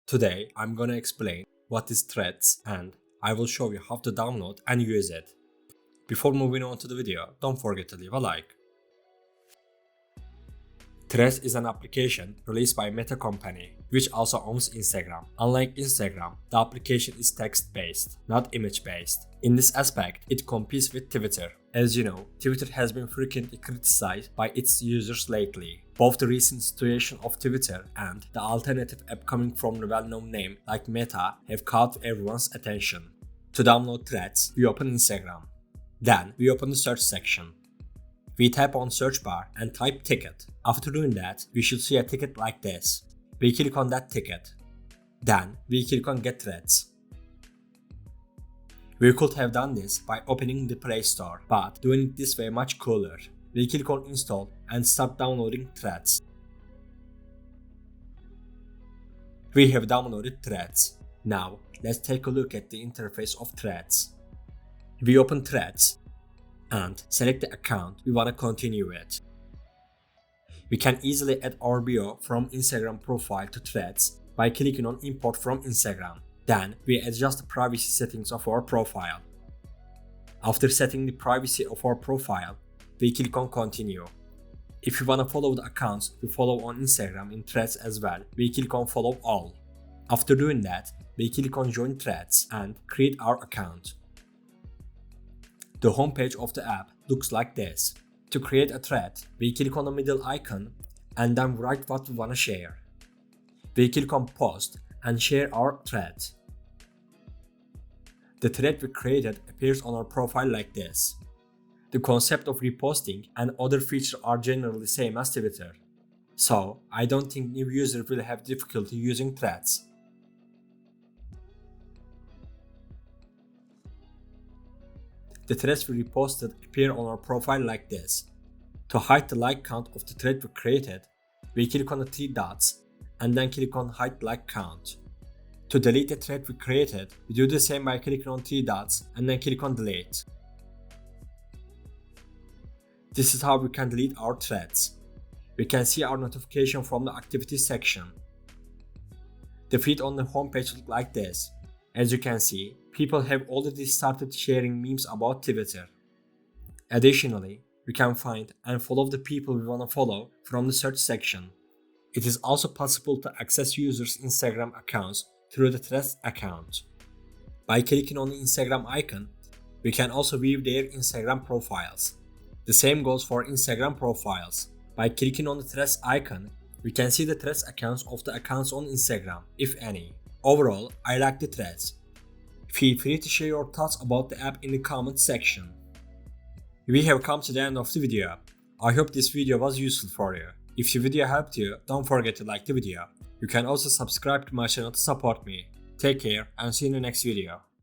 Today, I'm gonna explain what is Threads and I will show you how to download and use it. Before moving on to the video, don't forget to leave a like. Threads is an application released by Meta company, which also owns Instagram. Unlike Instagram, the application is text-based, not image-based. In this aspect, it competes with Twitter. As you know, Twitter has been frequently criticized by its users lately. Both the recent situation of Twitter and the alternative app coming from a well-known name like Meta have caught everyone's attention. To download Threads, we open Instagram. Then, we open the search section. We tap on search bar and type ticket. After doing that, we should see a ticket like this. We click on that ticket. Then, we click on get Threads. We could have done this by opening the Play Store, but doing it this way much cooler. We click on install and start downloading Threads. We have downloaded Threads. Now, let's take a look at the interface of Threads. We open Threads and select the account we want to continue with. We can easily add our bio from Instagram profile to Threads by clicking on import from Instagram. Then we adjust the privacy settings of our profile. After setting the privacy of our profile, we click on continue. If we want to follow the accounts we follow on Instagram in Threads as well, we click on follow all. After doing that, we click on join Threads and create our account. The homepage of the app looks like this. To create a thread, we click on the middle icon and then write what we want to share. We click on post and share our thread. The thread we created appears on our profile like this. The concept of reposting and other features are generally the same as Twitter. So, I don't think new users will have difficulty using Threads. The threads we reposted appear on our profile like this. To hide the like count of the thread we created, we click on the three dots and then click on hide like count. To delete the thread we created, we do the same by clicking on three dots and then click on delete. This is how we can delete our threads. We can see our notification from the activities section. The feed on the homepage looks like this. As you can see, people have already started sharing memes about Twitter. Additionally, we can find and follow the people we want to follow from the search section. It is also possible to access users' Instagram accounts through the Threads account. By clicking on the Instagram icon, we can also view their Instagram profiles. The same goes for Instagram profiles. By clicking on the Threads icon, we can see the Threads accounts of the accounts on Instagram, if any. Overall, I like the Threads. Feel free to share your thoughts about the app in the comments section. We have come to the end of the video. I hope this video was useful for you. If the video helped you, don't forget to like the video. You can also subscribe to my channel to support me. Take care and see you in the next video.